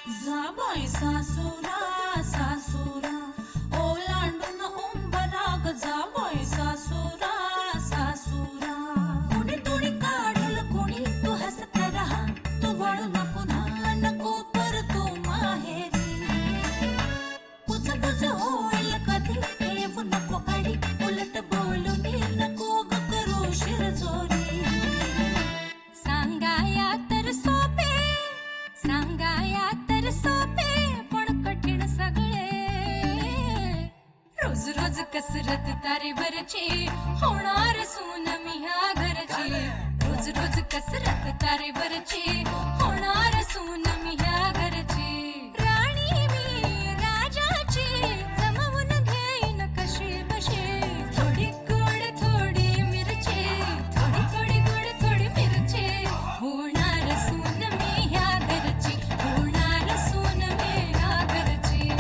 जाबाई सासुरा सासुरा ओलांडून उंबराग जाबाई सासुरा सासुरा कोणी तुणी काढल कोणी तू हसत रहा तू वळू नको ना नको पर तू माहेरी कुछ कुछ होईल कधी येऊ नको अडी उलट बोलून नको ग करू शिरजोरी सांगाया तर सोपे सांगाया तर सोपे पण कठीण सगळे रोज रोज कसरत तारेवरची होणार सून मी ह्या घरची रोज रोज कसरत तारेवरची होणार सून मी ह्या घरची राणी मी राजाची जमवून घेईन कशी बशी थोडी गोड थोडी मिरची थोडी थोडी गोड थोडी मिरची होणार सून मी ह्या घरची होणार सून मी ह्या घरची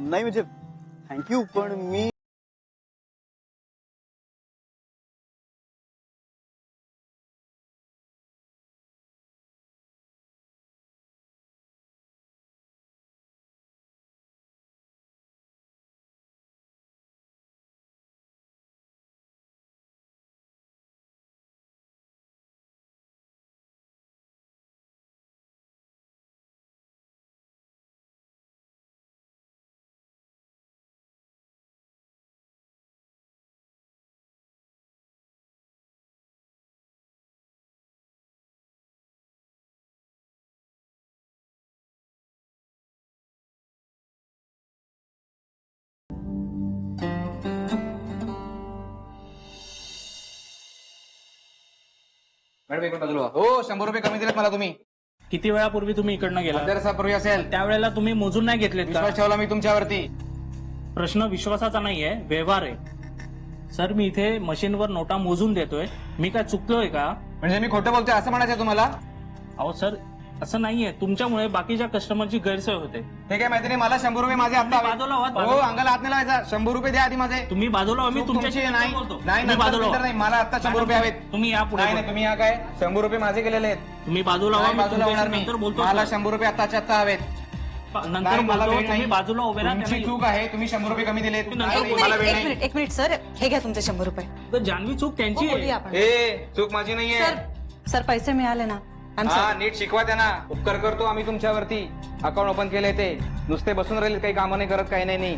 नाही म्हणजे थँक्यू पण मी मॅडम एक मिनिट हो 100 रुपये कमी दिलेत मला तुम्ही किती वेळापूर्वी तुम्ही इकडनं गेला तासापूर्वी असेल त्यावेळेला तुम्ही मोजून नाही घेतलेत का विश्वास ठेवला मी तुमच्यावरती प्रश्न विश्वासाचा नाहीये व्यवहार आहे सर मी इथे मशीनवर नोटा मोजून देतोय मी काय चुकलोय का म्हणजे मी खोटं बोलतोय असं म्हणायचं तुम्हाला अहो सर असं नाहीये तुमच्यामुळे बाकीच्या कस्टमरची गैरसोय होते हे काय माहिती नाही मला 100 रुपये माझे आता हवे. बाजूला व्हा, हो बाजूला. अंगाला हात नाही लावायचा 100 रुपये द्या आधी माझे तुम्ही बाजूला व्हा, मी चूक तुमच्याशी तुमची नाही बोलतो. नाही तुम्ही नंतर बाजूला नंतर व्हा. नाही मला आता 100 रुपये हवेत तुम्ही या पुढे नाही नाही तुम्ही या काय 100 रुपये माझे गेलेले आहेत तुम्ही बाजूला व्हा, नाही, मी बाजूला होणार तुमच्याशी मी नंतर बोलतो मला सर. 100 रुपये आताच्या आता हवेत नंतर नाही, मला बोलतो वेळ नाही. तुम्ही बाजूला उभे राहा तुमची त्यांना- चूक आहे तुम्ही 100 रुपये कमी दिलेत नंतर नाही, बोलू. मला वेळ नाही एक मिनिट सर हे घ्या तुमचे 100 रुपये तर जान्हवी चूक त्यांची हो, बोलूया आहे आपण ए चूक माझी नाहीये सर सर पैसे मिळाले ना I'm हा sorry. नीट शिकवा त्यांना उपकार करतो आम्ही तुमच्यावरती अकाउंट ओपन केले ते नुसते बसून राहिले काही कामं नाही करत काही नाही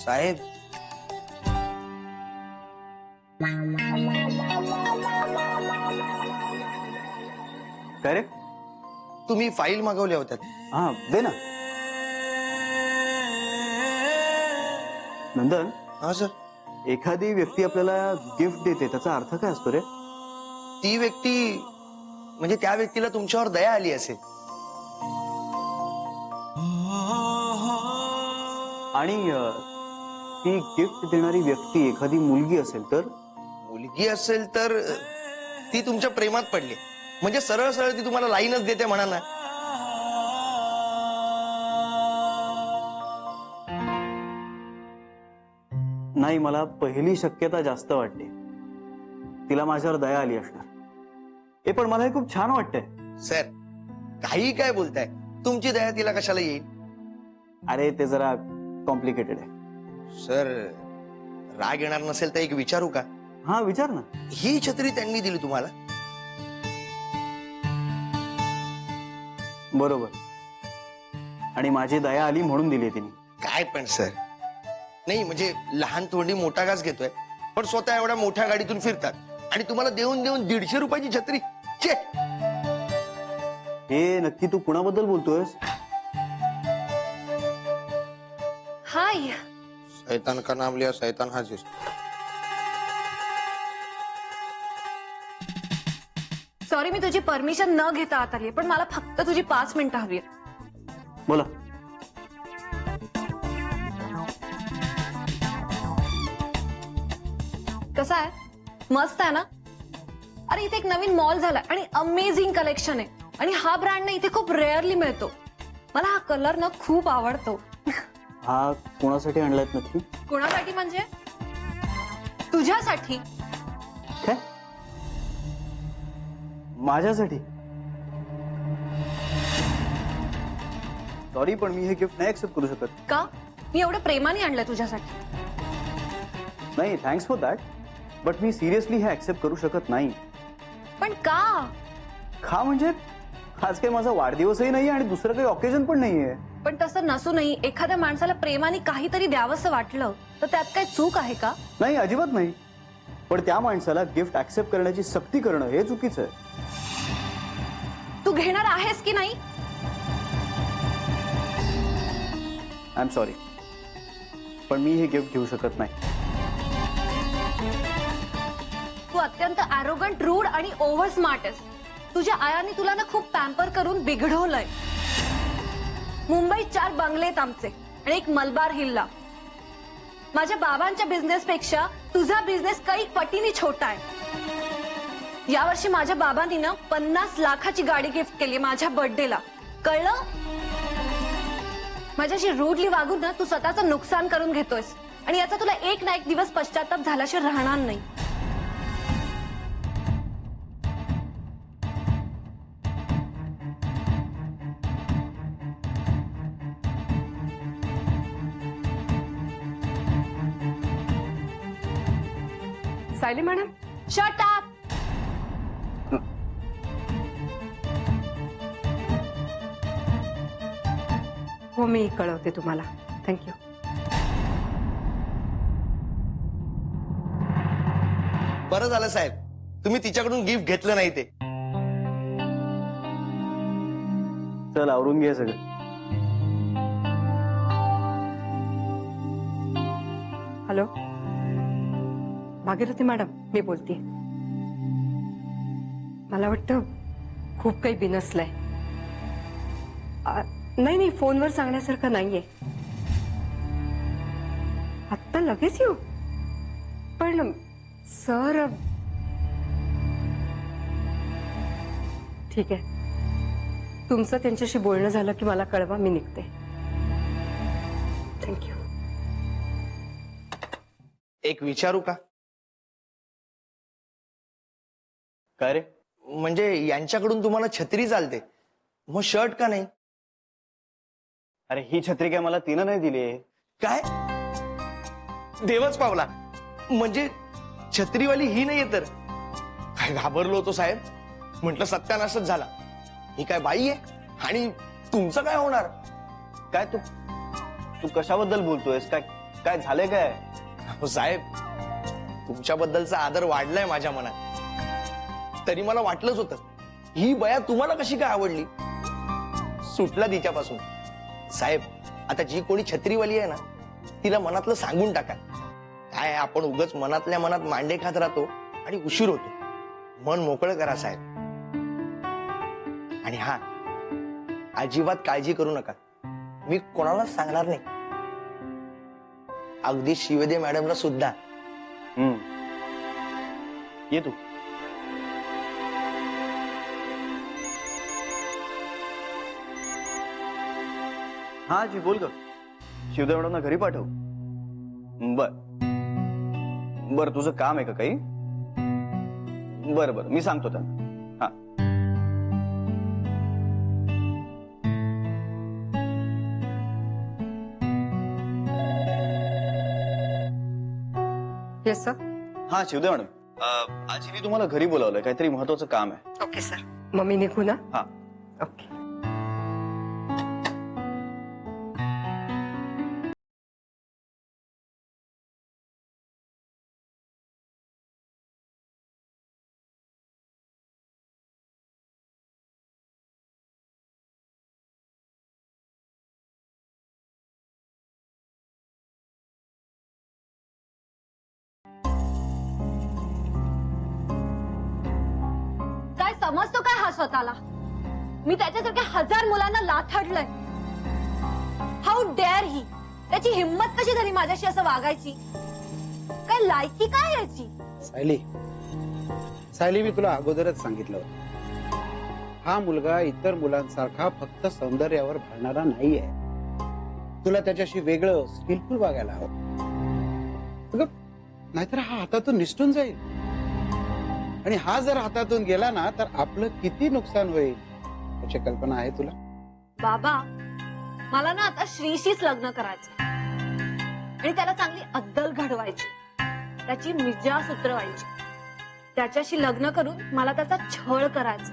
साहेब, काय रे? तुम्ही फाईल मागवल्या होत्या. हा दे ना. नंदन, हा सर. एखादी व्यक्ती आपल्याला गिफ्ट देते त्याचा अर्थ काय असतो रे? ती व्यक्ती म्हणजे त्या व्यक्तीला तुमच्यावर दया आली असेल. आणि ती गिफ्ट देणारी व्यक्ती एखादी मुलगी असेल तर? मुलगी असेल तर ती तुमच्या प्रेमात पडली, म्हणजे सरळ सरळ ती तुम्हाला लाईनच देते म्हणा ना. नाही, मला पहिली शक्यता जास्त वाटते. तिला माझ्यावर दया आली असणार. हे पण मला हे खूप छान वाटतंय. सर, काही काय बोलताय? तुमची दया तिला कशाला येईल? अरे ते जरा कॉम्प्लिकेटेड आहे. सर, राग येणार नसेल तर एक विचारू का? हा विचार ना. ही छत्री त्यांनी दिली तुम्हाला? बरोबर. आणि माझी दया आली म्हणून दिली तिने. काय पण सर, नाही म्हणजे लहान तोंडी मोठा घास घेतोय, पण स्वतः एवढ्या मोठ्या गाडीतून फिरतात आणि तुम्हाला देऊन देऊन 150 रुपयाची छत्री. छे. हे नक्की तू कुणाबद्दल बोलतोयस? हाय. शैतान का नाम लिया शैतान हाजिर. सॉरी, मी तुझी परमिशन न घेता आत आली, पण मला फक्त तुझी 5 मिनिटं हवी आहेत. बोला. कसं आहे? मस्त आहे ना? अरे इथे एक नवीन मॉल झालाय आणि अमेझिंग कलेक्शन आहे, आणि हा ब्रँड ना इथे खूप रेअरली मिळतो. मला हा कलर ना खूप आवडतो. हा कोणासाठी आणलायत नक्की? कोणासाठी म्हणजे? तुझ्यासाठी. काय? माझ्यासाठी? सॉरी, पण मी हे गिफ्ट नाही ऍक्सेप्ट करू शकत. का? मी एवढं प्रेमाने आणलंय तुझ्यासाठी. नाही, thanks for that, but me seriously हे ऍक्सेप्ट करू शकत नाही. पण का? का म्हणजे आज काही माझा वाढदिवसही नाही आणि दुसरं काही ऑकेजन पण नाहीये. पण तसं नसूनही एखाद्या माणसाला प्रेमाने काहीतरी द्यावंसं वाटलं तर त्यात काय चूक आहे का? नाही, अजिबात नाही. पण त्या माणसाला गिफ्ट ऍक्सेप्ट करण्याची सक्ती करणं हे चुकीचं आहे. तू घेणार आहेस की नाही? आय एम सॉरी, पण मी हे गिफ्ट घेऊ शकत नाही. तू अत्यंत ॲरोगंट, रूड आणि ओव्हर स्मार्ट आहेस. तुझ्या आयाने तुला ना खूप पॅम्पर करून बिघडवलंय. मुंबईत 4 बंगले आहेत आमचे आणि एक मलबार हिल्ला. माझ्या बाबांच्या बिझनेसपेक्षा तुझा बिझनेस काही पटीने छोटा आहे. यावर्षी माझ्या बाबांनी ना 50 लाखाची गाडी गिफ्ट केली माझ्या बर्थडेला. कळलं? माझ्याशी रूडली वागून ना तू स्वतःचं नुकसान करून घेतोयस, आणि याचा तुला एक ना एक दिवस पश्चाताप झाल्याशिवाय राहणार नाही. Sayali madam, shut up. हो, मी कळवते तुम्हाला. थँक्यू. बरं झालं साहेब, तुम्ही तिच्याकडून गिफ्ट घेतलं नाही ते. चल आवरून घे सगळं. हॅलो, भागीरथी मॅडम, मी बोलते. मला वाटतं खूप काही बिनसलंय. नाही नाही, फोनवर सांगण्यासारखं नाहीये. आत्ता लगेच येऊ? पण सर, ठीक आहे, तुमचं त्यांच्याशी बोलणं झालं की मला कळवा, मी निघते. थँक्यू. एक विचारू का? काय रे? म्हणजे यांच्याकडून तुम्हाला छत्री चालते, मग शर्ट का नाही? अरे ही छत्री काय मला तिनं नाही दिली. काय? देवच पावला. म्हणजे छत्रीवाली ही नाहीये तर? काय घाबरलो होतो साहेब, म्हटलं सत्यानाशच झाला. ही काय बाई आहे? आणि तुमचं काय होणार? काय तू तू कशाबद्दल बोलतोयस? काय काय झाले काय? अहो साहेब, तुमच्याबद्दलचा आदर वाढलाय माझ्या मनात. तरी मला वाटलंच होतं ही बया तुम्हाला कशी काय आवडली. सुटला तिच्यापासून. साहेब, आता जी कोणी छत्रीवाली आहे ना तिला मनातलं सांगून टाका. काय आपण उगाच मनातल्या मनात मांडे खात राहतो आणि उशीर होतो. मन मोकळं करा साहेब. आणि हा, अजिबात काळजी करू नका, मी कोणालाच सांगणार नाही, अगदी शिवेदे मॅडमला सुद्धा. ये तू. हा जी बोल ग. शिवदेव मॅडमना घरी पाठव. बर बर, तुझं काम आहे का काही? बर बर, मी सांगतो त्यांना. हा येस सर. हा शिवदेव मॅडम, आज मी तुम्हाला घरी बोलावलंय, काहीतरी महत्वाचं काम आहे. Okay sir. मग मी निघू ना? हा. ओके. काय समजतो काय हा स्वतःला? मी त्याच्यासारख्या 1000 मुलांना लाथाडलंय. हाऊ डेअर ही. त्याची हिंमत कशी झाली माझ्याशी असं वागायची? काय लायकी काय याची? सायली, मी तुला अगोदरच सांगितलं होतं, हा मुलगा इतर मुलांसारखा फक्त सौंदर्यावर भाळणारा नाहीये. तुला त्याच्याशी वेगळं स्किलफुल वागायला हवं. अगं, नाहीतर हा हातातून निसटून जाईल. आणि हा जर हातातून गेला ना तर आपलं किती नुकसान होईल याची कल्पना आहे तुला? बाबा, मला ना आता श्रीशीच लग्न करायचं आणि त्याला चांगली अद्दल घडवायची, त्याची मिजाज उतरवायची. त्याच्याशी लग्न करून मला त्याचा छळ करायचा.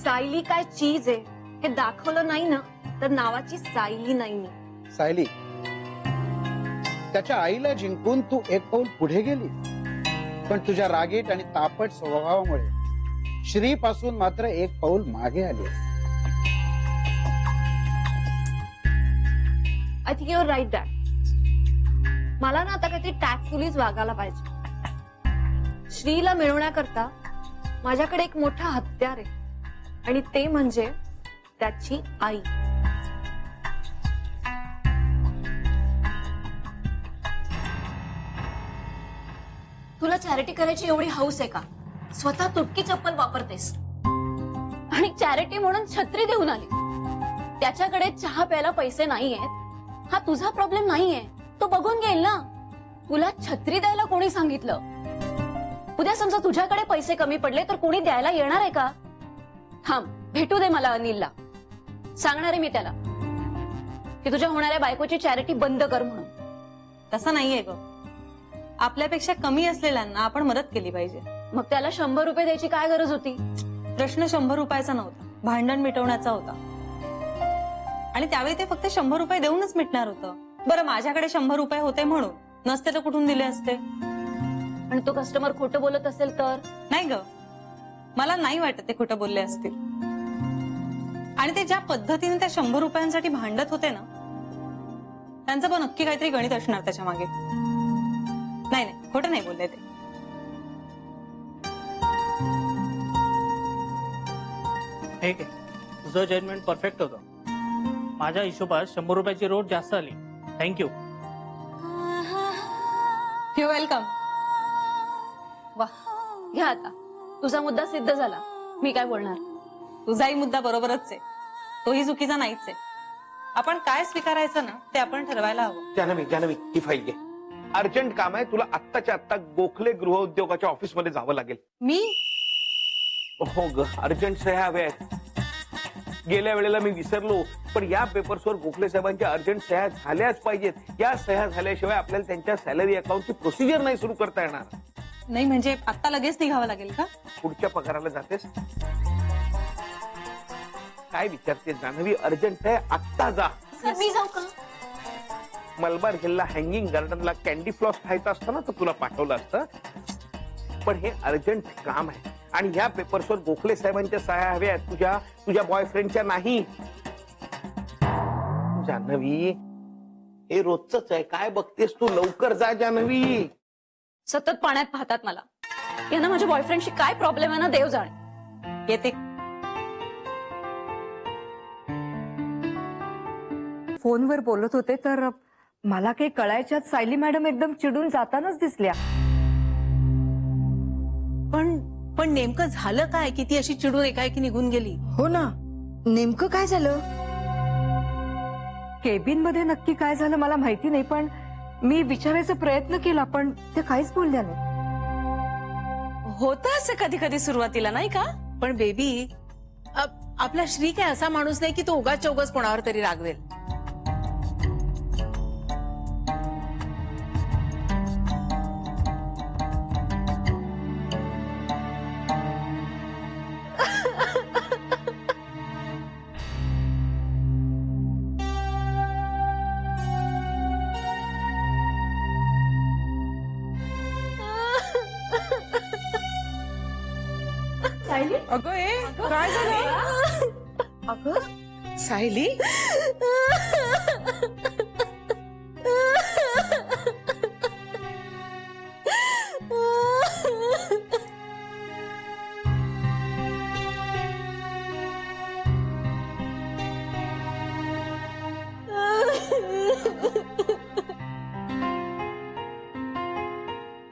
सायली काय चीज आहे हे दाखवलं नाही ना तर नावाची सायली नाही मी. सायली, त्याच्या आईला जिंकून तू एक पाऊल पुढे गेली, पण तुझ्या रागीट आणि तापट स्वभावामुळे श्री पासून मात्र एक पाऊल मागे आली. I think you're right that. मला ना आता काहीतरी टॅक्टफुलीच वागायला पाहिजे. श्रीला मिळवण्याकरता माझ्याकडे एक मोठा हत्यार आहे आणि ते म्हणजे त्याची आई. तुला चॅरिटी करायची एवढी हौस आहे का? स्वतः तुटकी चप्पल वापरतेस आणि चॅरिटी म्हणून छत्री देऊन आली. त्याच्याकडे चहा प्यायला पैसे नाहीयेत हा तुझा प्रॉब्लेम नाहीये, तो बघून घेईल ना. तुला छत्री द्यायला कोणी सांगितलं? उद्या समजा तुझ्याकडे पैसे कमी पडले तर कोणी द्यायला येणार आहे का? थांब, भेटू दे मला अनिलला. सांगणार आहे मी त्याला की तुझ्या होणाऱ्या बायकोची चॅरिटी बंद कर म्हणून. तसं नाहीये ग. आपल्यापेक्षा कमी असलेल्यांना आपण मदत केली पाहिजे. मग त्याला 100 रुपये द्यायची काय गरज होती? प्रश्न 100 रुपयाचा नव्हता, भांडण मिटवण्याचा होता. आणि त्यावेळी ते फक्त 100 रुपये देऊनच मिटणार होतं. बरं, माझ्याकडे 100 रुपये होते म्हणून, नसते तर कुठून दिले असते? आणि तो कस्टमर खोटं बोलत असेल तर? नाही ग, मला नाही वाटत ते खोटं बोलले असतील. आणि ते ज्या पद्धतीने त्या 100 रुपयांसाठी भांडत होते ना, त्यांचं पण नक्की काहीतरी गणित असणार त्याच्या मागे. नाही नाही, खोटं नाही बोलले ते. ठीक आहे, तुझं जजमेंट परफेक्ट होतं. माझ्या हिशोबात 100 रुपयाची रोट जास्त आली. थँक्यू. You welcome. वा, घ्या आता. तुझा मुद्दा सिद्ध झाला. मी काय बोलणार? तुझाही मुद्दा बरोबरच आहे, तोही चुकीचा नाहीच आहे. आपण काय स्वीकारायचं ना ते आपण ठरवायला हवं. जानवी, ही फाईल घे. अर्जंट काम आहे, तुला आत्ताच्या आत्ता गोखले गृहउद्योगाच्या ऑफिसमध्ये जावं लागेल. मी? हो ग, अर्जंट सह्या हव्या आहेत. गेल्या वेळेला मी विसरलो, पण या पेपर्सवर गोखले साहेबांच्या अर्जंट सह्या झाल्याच पाहिजेत. या सह्या झाल्याशिवाय आपल्याला त्यांच्या सॅलरी अकाउंटची प्रोसिजर नाही सुरू करता येणार. नाही म्हणजे आता लगेच निघावं लागेल का? पुढच्या पगाराला जातेस? काय विचारते जानवी? अर्जंट आहे, आत्ता जा. सर, मी जाऊ का? मलबार हिलला हँगिंग गार्डनला कॅन्डी फ्लॉस खायचं असतं ना तर तुला पाठवलं असतं, पण हे अर्जंट काम आहे आणि ह्या पेपर्सवर गोखले साहेबांच्या सह्या हव्या आहेत, तुझ्या बॉयफ्रेंडच्या नाही. जान्हवी, हे रोजच आहे, काय बघतेस तू? लवकर जा जान्हवी. सतत पाण्यात पाहतात मला. यांना माझ्या बॉयफ्रेंडशी काय प्रॉब्लेम आहे ना देव जाणे. येते. फोनवर बोलत होते तर मला काही कळायच्यात सायली मॅडम एकदम चिडून जातानाच दिसल्या. पण नेमकं झालं काय की ती अशी चिडून एकाएकी निघून गेली? हो ना, नेमकं काय झालं? केबिन मध्ये नक्की काय झालं मला माहिती नाही, पण मी विचारायचा प्रयत्न केला पण ते काहीच बोलल्या नाही. होतं असं कधी कधी सुरुवातीला, नाही का? पण बेबी, आपला श्री काय असा माणूस नाही की तो उगाच चौगाच कोणावर तरी रागवेल. अगं काय झालं? अगं सायली,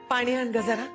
पाणी आण ग जरा.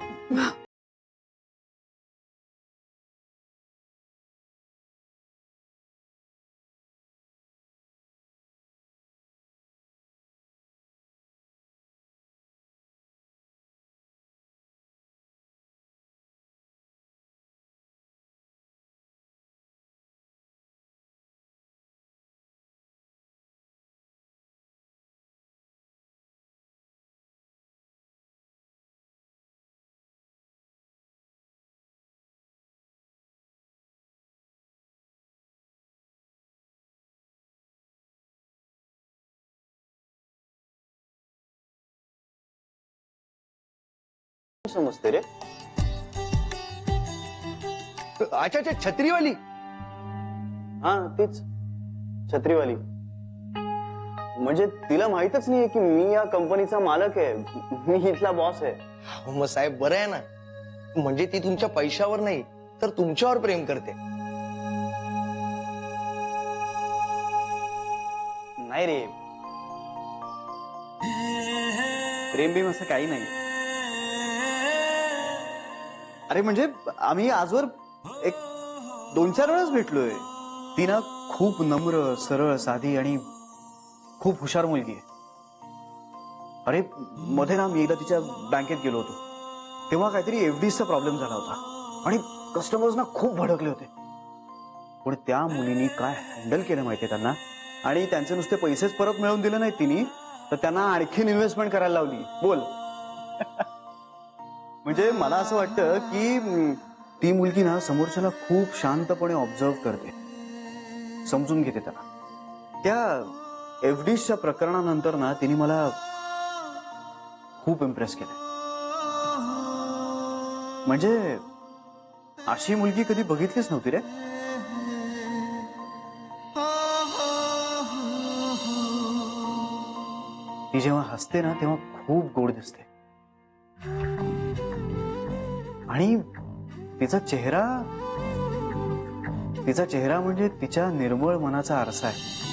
समजते रे? अच्छा अच्छा, छत्रीवाली. हा तीच छत्रीवाली. म्हणजे तिला माहितच नाहीये की मी या कंपनीचा मालक आहे, मी इथला बॉस आहे. हो मग साहेब, बरं आहे ना. म्हणजे ती तुमच्या पैशावर नाही तर तुमच्यावर प्रेम करते. नाही रे, प्रेम बिम असं काही नाही. अरे म्हणजे आम्ही आजवर एक 2-4 वेळाच भेटलोय. ती ना खूप नम्र, सरळ, साधी आणि खूप हुशार मुलगी आहे. अरे मध्ये ना मी एकदा तिच्या बँकेत गेलो होतो, तेव्हा काहीतरी एफडीचा प्रॉब्लेम झाला होता आणि कस्टमर्स ना खूप भडकले होते. पण त्या मुलीनी काय हँडल केलं माहितीये त्यांना, आणि त्यांचे नुसते पैसेच परत मिळवून दिले नाहीत तिने, तर त्यांना आणखीन इन्व्हेस्टमेंट करायला लावली. बोल. म्हणजे मला असं वाटतं की ती मुलगी ना समोरच्याला खूप शांतपणे ऑब्झर्व करते, समजून घेते त्याला. त्या एफडीच्या प्रकरणानंतर ना तिने मला खूप इम्प्रेस केलंय. म्हणजे अशी मुलगी कधी बघितलीच नव्हती रे. ती जेव्हा हसते ना तेव्हा खूप गोड दिसते, आणि तिचा चेहरा म्हणजे तिच्या निर्मळ मनाचा आरसा आहे.